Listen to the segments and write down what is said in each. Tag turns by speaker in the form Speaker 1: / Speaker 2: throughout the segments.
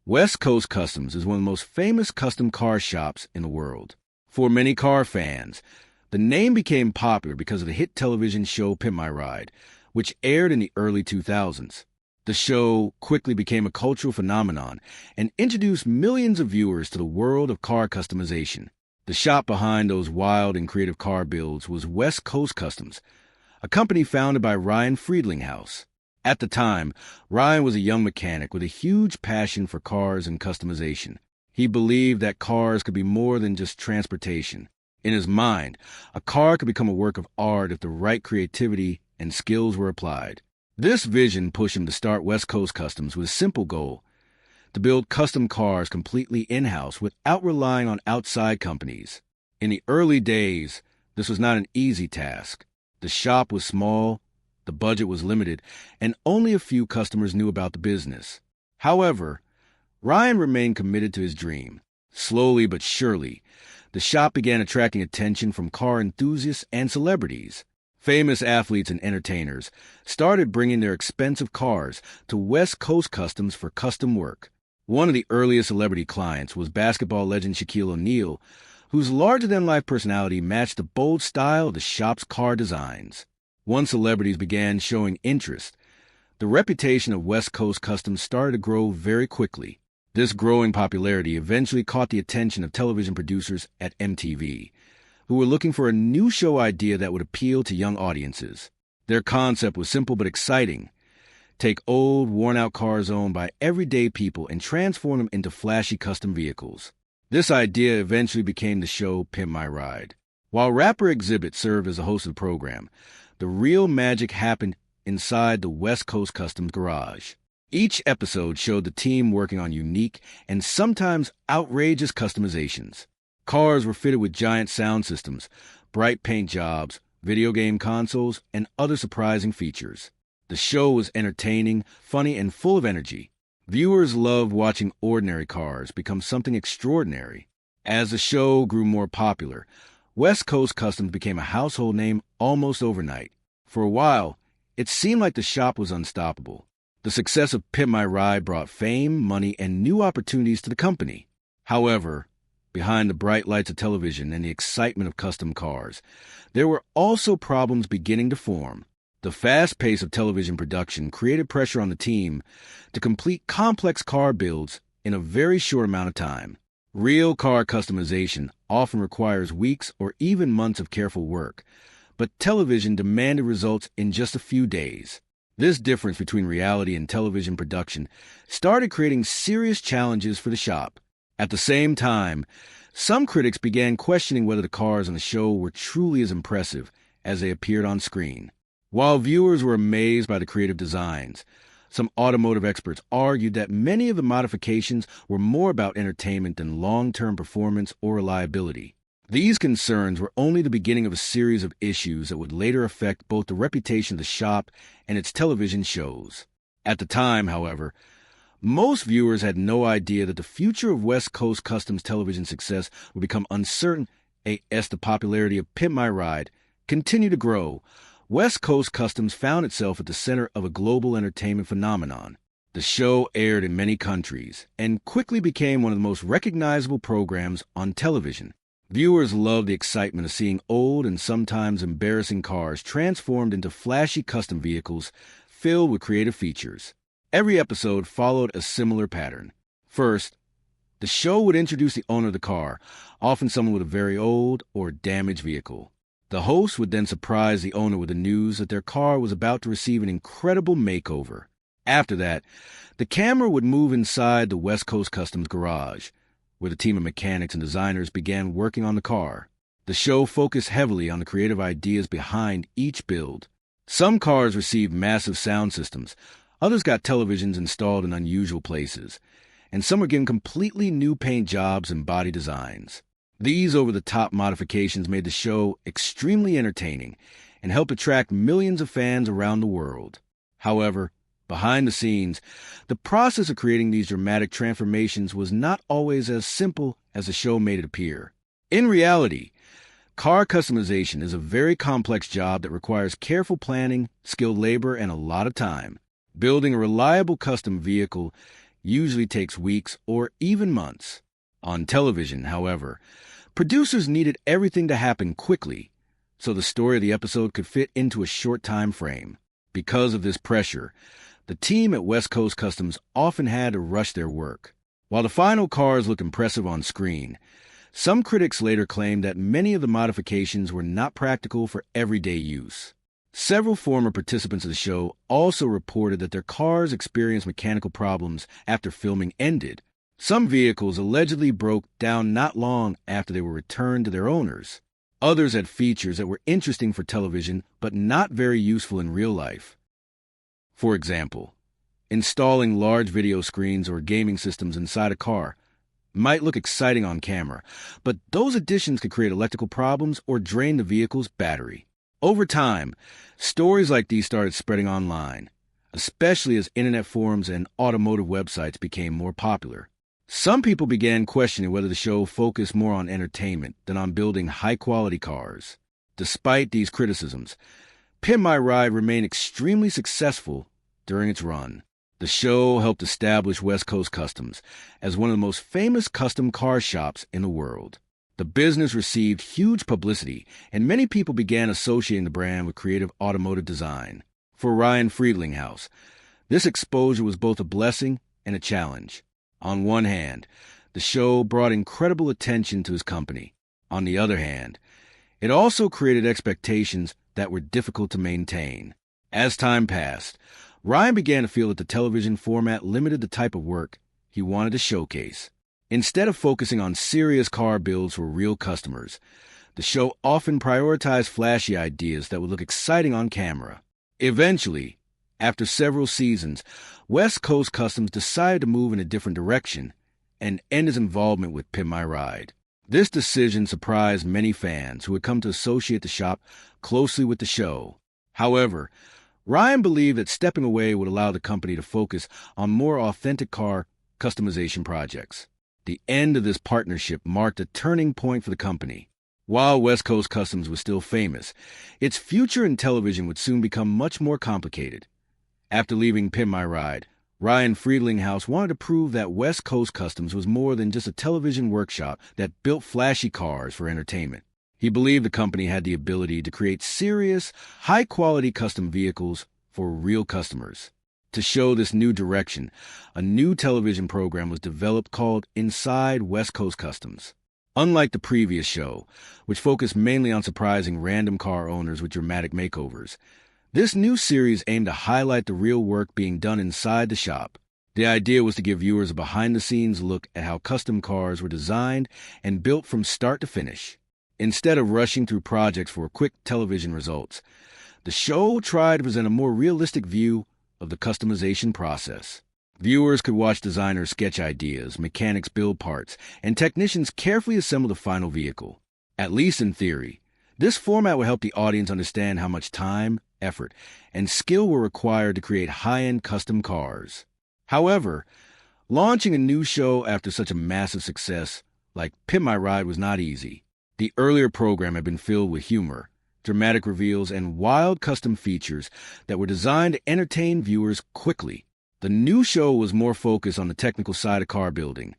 Speaker 1: West Coast Customs is one of the most famous custom car shops in the world. For many car fans, the name became popular because of the hit television show Pimp My Ride, which aired in the early 2000s. The show quickly became a cultural phenomenon and introduced millions of viewers to the world of car customization. The shop behind those wild and creative car builds was West Coast Customs, a company founded by Ryan Friedlinghaus. At the time, Ryan was a young mechanic with a huge passion for cars and customization. He believed that cars could be more than just transportation. In his mind, a car could become a work of art if the right creativity and skills were applied. This vision pushed him to start West Coast Customs with a simple goal: to build custom cars completely in-house without relying on outside companies. In the early days, this was not an easy task. The shop was small, the budget was limited, and only a few customers knew about the business. However, Ryan remained committed to his dream. Slowly but surely, the shop began attracting attention from car enthusiasts and celebrities. Famous athletes and entertainers started bringing their expensive cars to West Coast Customs for custom work. One of the earliest celebrity clients was basketball legend Shaquille O'Neal, whose larger-than-life personality matched the bold style of the shop's car designs. Once celebrities began showing interest, the reputation of West Coast Customs started to grow very quickly. This growing popularity eventually caught the attention of television producers at MTV, who were looking for a new show idea that would appeal to young audiences. Their concept was simple but exciting: take old, worn-out cars owned by everyday people and transform them into flashy custom vehicles. This idea eventually became the show Pimp My Ride. While rapper Exhibit served as the host of the program, the real magic happened inside the West Coast Customs garage. Each episode showed the team working on unique and sometimes outrageous customizations. Cars were fitted with giant sound systems, bright paint jobs, video game consoles, and other surprising features. The show was entertaining, funny, and full of energy. Viewers loved watching ordinary cars become something extraordinary. As the show grew more popular, West Coast Customs became a household name almost overnight. For a while, it seemed like the shop was unstoppable. The success of Pimp My Ride brought fame, money, and new opportunities to the company. However, behind the bright lights of television and the excitement of custom cars, there were also problems beginning to form. The fast pace of television production created pressure on the team to complete complex car builds in a very short amount of time. Real car customization often requires weeks or even months of careful work, but television demanded results in just a few days. This difference between reality and television production started creating serious challenges for the shop. At the same time, some critics began questioning whether the cars on the show were truly as impressive as they appeared on screen. While viewers were amazed by the creative designs, some automotive experts argued that many of the modifications were more about entertainment than long-term performance or reliability. These concerns were only the beginning of a series of issues that would later affect both the reputation of the shop and its television shows. At the time, however, most viewers had no idea that the future of West Coast Customs television success would become uncertain as the popularity of Pimp My Ride continued to grow. West Coast Customs found itself at the center of a global entertainment phenomenon. The show aired in many countries and quickly became one of the most recognizable programs on television. Viewers loved the excitement of seeing old and sometimes embarrassing cars transformed into flashy custom vehicles filled with creative features. Every episode followed a similar pattern. First, the show would introduce the owner of the car, often someone with a very old or damaged vehicle. The host would then surprise the owner with the news that their car was about to receive an incredible makeover. After that, the camera would move inside the West Coast Customs garage, where the team of mechanics and designers began working on the car. The show focused heavily on the creative ideas behind each build. Some cars received massive sound systems, others got televisions installed in unusual places, and some were given completely new paint jobs and body designs. These over-the-top modifications made the show extremely entertaining and helped attract millions of fans around the world. However, behind the scenes, the process of creating these dramatic transformations was not always as simple as the show made it appear. In reality, car customization is a very complex job that requires careful planning, skilled labor, and a lot of time. Building a reliable custom vehicle usually takes weeks or even months. On television, however, producers needed everything to happen quickly, so the story of the episode could fit into a short time frame. Because of this pressure, the team at West Coast Customs often had to rush their work. While the final cars look impressive on screen, some critics later claimed that many of the modifications were not practical for everyday use. Several former participants of the show also reported that their cars experienced mechanical problems after filming ended. Some vehicles allegedly broke down not long after they were returned to their owners. Others had features that were interesting for television but not very useful in real life. For example, installing large video screens or gaming systems inside a car might look exciting on camera, but those additions could create electrical problems or drain the vehicle's battery. Over time, stories like these started spreading online, especially as internet forums and automotive websites became more popular. Some people began questioning whether the show focused more on entertainment than on building high-quality cars. Despite these criticisms, Pimp My Ride remained extremely successful during its run. The show helped establish West Coast Customs as one of the most famous custom car shops in the world. The business received huge publicity, and many people began associating the brand with creative automotive design. For Ryan Friedlinghaus, this exposure was both a blessing and a challenge. On one hand, the show brought incredible attention to his company. On the other hand, it also created expectations that were difficult to maintain. As time passed, Ryan began to feel that the television format limited the type of work he wanted to showcase. Instead of focusing on serious car builds for real customers, the show often prioritized flashy ideas that would look exciting on camera. Eventually, after several seasons, West Coast Customs decided to move in a different direction and end his involvement with Pimp My Ride. This decision surprised many fans who had come to associate the shop closely with the show. However, Ryan believed that stepping away would allow the company to focus on more authentic car customization projects. The end of this partnership marked a turning point for the company. While West Coast Customs was still famous, its future in television would soon become much more complicated. After leaving Pimp My Ride, Ryan Friedlinghaus wanted to prove that West Coast Customs was more than just a television workshop that built flashy cars for entertainment. He believed the company had the ability to create serious, high-quality custom vehicles for real customers. To show this new direction, a new television program was developed called Inside West Coast Customs. Unlike the previous show, which focused mainly on surprising random car owners with dramatic makeovers, this new series aimed to highlight the real work being done inside the shop. The idea was to give viewers a behind-the-scenes look at how custom cars were designed and built from start to finish. Instead of rushing through projects for quick television results, the show tried to present a more realistic view of the customization process. Viewers could watch designers sketch ideas, mechanics build parts, and technicians carefully assemble the final vehicle. At least in theory, this format would help the audience understand how much time, effort, and skill were required to create high-end custom cars. However, launching a new show after such a massive success like Pimp My Ride was not easy. The earlier program had been filled with humor, dramatic reveals, and wild custom features that were designed to entertain viewers quickly. The new show was more focused on the technical side of car building,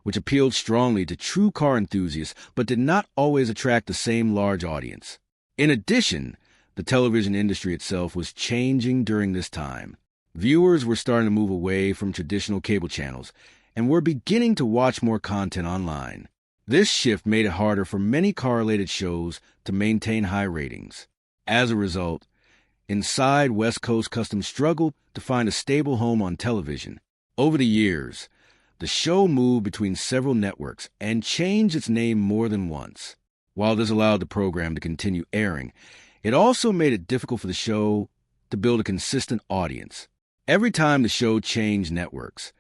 Speaker 1: which appealed strongly to true car enthusiasts but did not always attract the same large audience. In addition, the television industry itself was changing during this time. Viewers were starting to move away from traditional cable channels and were beginning to watch more content online. This shift made it harder for many car-related shows to maintain high ratings. As a result, Inside West Coast Customs struggled to find a stable home on television. Over the years, the show moved between several networks and changed its name more than once. While this allowed the program to continue airing, it also made it difficult for the show to build a consistent audience. Every time the show changed networks,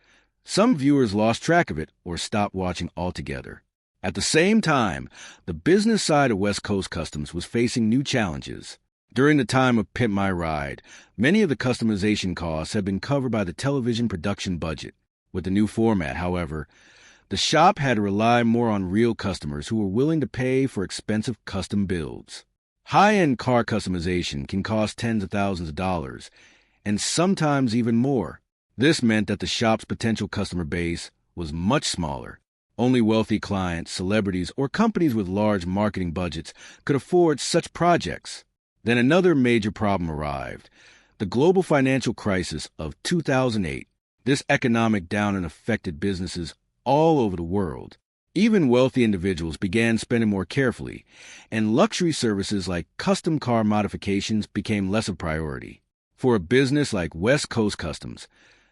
Speaker 1: some viewers lost track of it or stopped watching altogether. At the same time, the business side of West Coast Customs was facing new challenges. During the time of Pimp My Ride, many of the customization costs had been covered by the television production budget. With the new format, however, the shop had to rely more on real customers who were willing to pay for expensive custom builds. High-end car customization can cost tens of thousands of dollars, and sometimes even more. This meant that the shop's potential customer base was much smaller. Only wealthy clients, celebrities, or companies with large marketing budgets could afford such projects. Then another major problem arrived: the global financial crisis of 2008. This economic downturn affected businesses all over the world. Even wealthy individuals began spending more carefully, and luxury services like custom car modifications became less of a priority. For a business like West Coast Customs,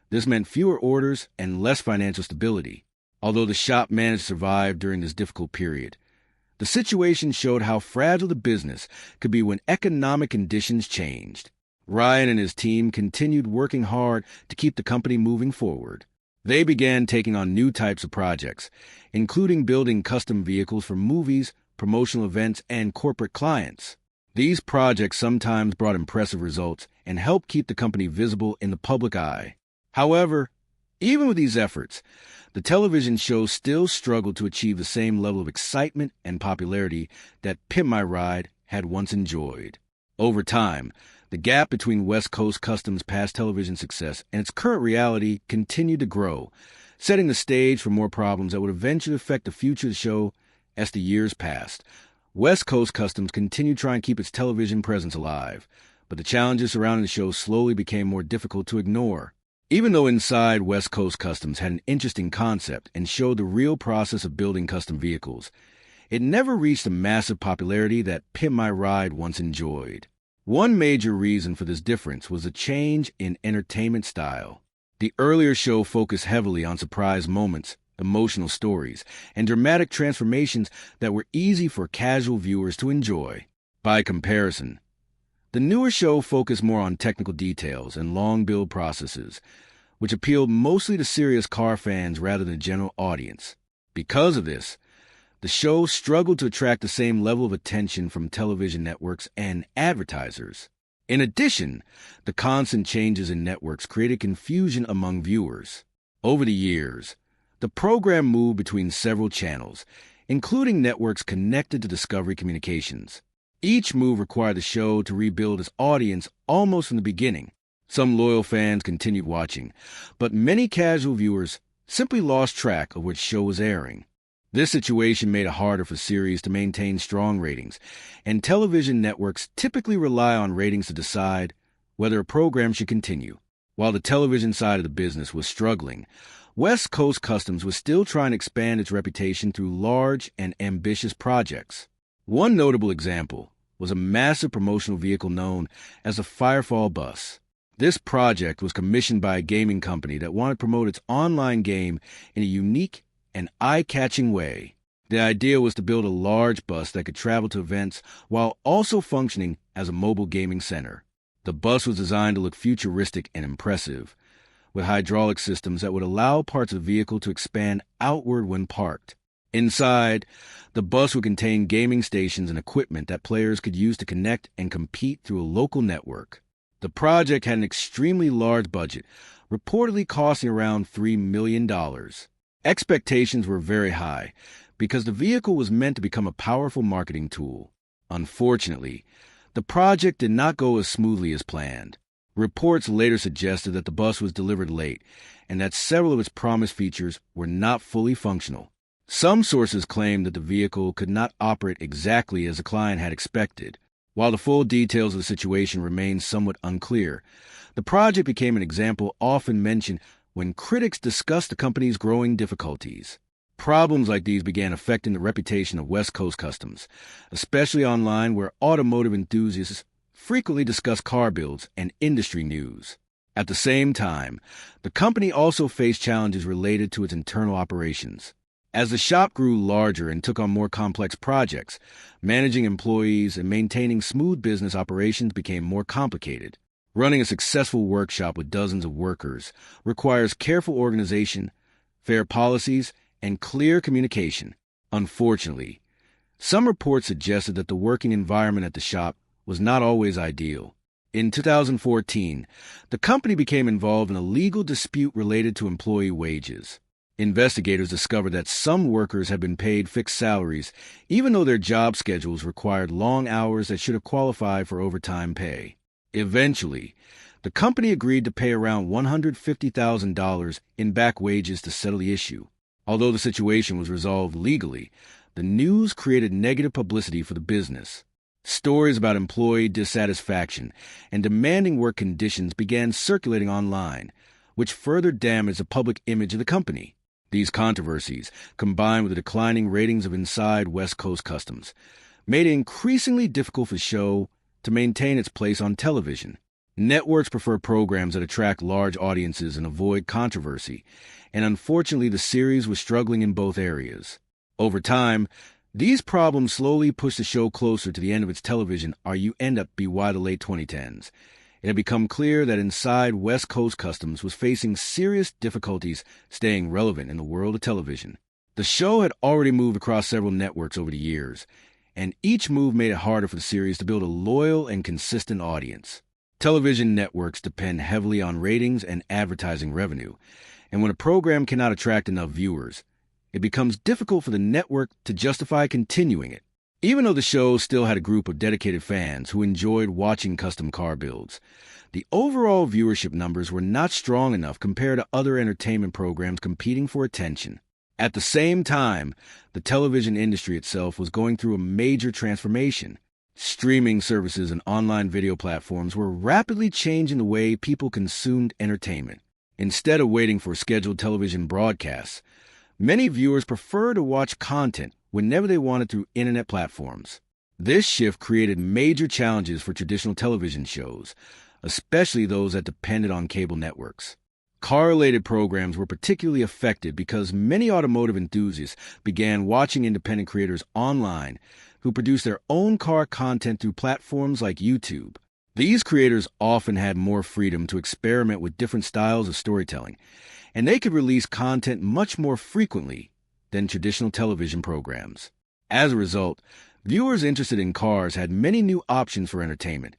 Speaker 1: this meant fewer orders and less financial stability. Although the shop managed to survive during this difficult period, the situation showed how fragile the business could be when economic conditions changed. Ryan and his team continued working hard to keep the company moving forward. They began taking on new types of projects, including building custom vehicles for movies, promotional events, and corporate clients. These projects sometimes brought impressive results and helped keep the company visible in the public eye. However, even with these efforts, the television show still struggled to achieve the same level of excitement and popularity that Pimp My Ride had once enjoyed. Over time, the gap between West Coast Customs' past television success and its current reality continued to grow, setting the stage for more problems that would eventually affect the future of the show as the years passed. West Coast Customs continued trying to keep its television presence alive, but the challenges surrounding the show slowly became more difficult to ignore. Even though Inside West Coast Customs had an interesting concept and showed the real process of building custom vehicles, it never reached the massive popularity that Pimp My Ride once enjoyed. One major reason for this difference was a change in entertainment style. The earlier show focused heavily on surprise moments, emotional stories, and dramatic transformations that were easy for casual viewers to enjoy. By comparison, the newer show focused more on technical details and long build processes, which appealed mostly to serious car fans rather than the general audience. Because of this, the show struggled to attract the same level of attention from television networks and advertisers. In addition, the constant changes in networks created confusion among viewers. Over the years, the program moved between several channels, including networks connected to Discovery Communications. Each move required the show to rebuild its audience almost from the beginning. Some loyal fans continued watching, but many casual viewers simply lost track of which show was airing. This situation made it harder for series to maintain strong ratings, and television networks typically rely on ratings to decide whether a program should continue. While the television side of the business was struggling, West Coast Customs was still trying to expand its reputation through large and ambitious projects. One notable example was a massive promotional vehicle known as the Firefall Bus. This project was commissioned by a gaming company that wanted to promote its online game in a unique and eye-catching way. The idea was to build a large bus that could travel to events while also functioning as a mobile gaming center. The bus was designed to look futuristic and impressive, with hydraulic systems that would allow parts of the vehicle to expand outward when parked. Inside, the bus would contain gaming stations and equipment that players could use to connect and compete through a local network. The project had an extremely large budget, reportedly costing around $3 million. Expectations were very high because the vehicle was meant to become a powerful marketing tool. Unfortunately, the project did not go as smoothly as planned. Reports later suggested that the bus was delivered late and that several of its promised features were not fully functional. Some sources claimed that the vehicle could not operate exactly as the client had expected. While the full details of the situation remained somewhat unclear, the project became an example often mentioned when critics discussed the company's growing difficulties. Problems like these began affecting the reputation of West Coast Customs, especially online where automotive enthusiasts frequently discuss car builds and industry news. At the same time, the company also faced challenges related to its internal operations. As the shop grew larger and took on more complex projects, managing employees and maintaining smooth business operations became more complicated. Running a successful workshop with dozens of workers requires careful organization, fair policies, and clear communication. Unfortunately, some reports suggested that the working environment at the shop was not always ideal. In 2014, the company became involved in a legal dispute related to employee wages. Investigators discovered that some workers had been paid fixed salaries, even though their job schedules required long hours that should have qualified for overtime pay. Eventually, the The company agreed to pay around $150,000 in back wages to settle the issue. Although the situation was resolved legally, the news created negative publicity for the business. Stories about employee dissatisfaction and demanding work conditions began circulating online, which further damaged the public image of the company. These controversies, combined with the declining ratings of Inside West Coast Customs, made it increasingly difficult for the show to maintain its place on television. Networks prefer programs that attract large audiences and avoid controversy, and unfortunately the series was struggling in both areas. Over time, these problems slowly pushed the show closer to the end of its television by the late 2010s. It had become clear that Inside West Coast Customs was facing serious difficulties staying relevant in the world of television. The show had already moved across several networks over the years, and each move made it harder for the series to build a loyal and consistent audience. Television networks depend heavily on ratings and advertising revenue, and when a program cannot attract enough viewers, it becomes difficult for the network to justify continuing it. Even though the show still had a group of dedicated fans who enjoyed watching custom car builds, the overall viewership numbers were not strong enough compared to other entertainment programs competing for attention. At the same time, the television industry itself was going through a major transformation. Streaming services and online video platforms were rapidly changing the way people consumed entertainment. Instead of waiting for scheduled television broadcasts, many viewers prefer to watch content whenever they wanted through internet platforms. This shift created major challenges for traditional television shows, especially those that depended on cable networks. Car-related programs were particularly affected because many automotive enthusiasts began watching independent creators online who produced their own car content through platforms like YouTube. These creators often had more freedom to experiment with different styles of storytelling, and they could release content much more frequently than traditional television programs. As a result, viewers interested in cars had many new options for entertainment,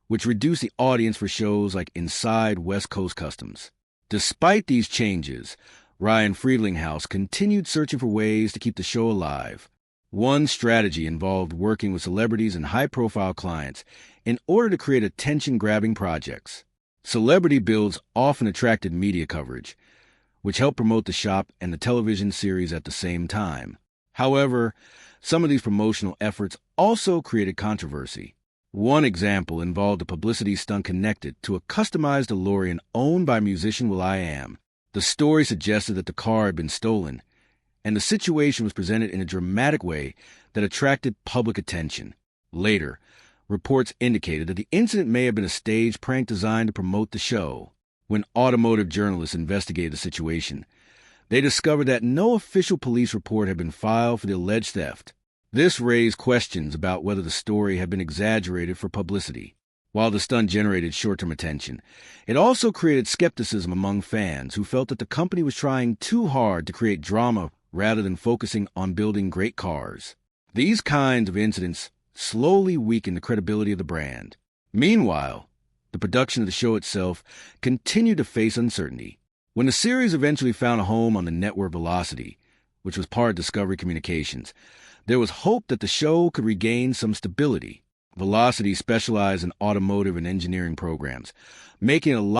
Speaker 1: which reduced the audience for shows like Inside West Coast Customs. Despite these changes, Ryan Friedlinghaus continued searching for ways to keep the show alive. One strategy involved working with celebrities and high-profile clients in order to create attention-grabbing projects. Celebrity builds often attracted media coverage, which helped promote the shop and the television series at the same time. However, some of these promotional efforts also created controversy. One example involved a publicity stunt connected to a customized DeLorean owned by musician will.i.am. The story suggested that the car had been stolen, and the situation was presented in a dramatic way that attracted public attention. Later, reports indicated that the incident may have been a staged prank designed to promote the show. When automotive journalists investigated the situation, they discovered that no official police report had been filed for the alleged theft. This raised questions about whether the story had been exaggerated for publicity. While the stunt generated short-term attention, it also created skepticism among fans who felt that the company was trying too hard to create drama rather than focusing on building great cars. These kinds of incidents slowly weakened the credibility of the brand. Meanwhile, the production of the show itself continued to face uncertainty. When the series eventually found a home on the network Velocity, which was part of Discovery Communications, there was hope that the show could regain some stability. Velocity specialized in automotive and engineering programs, making it a lot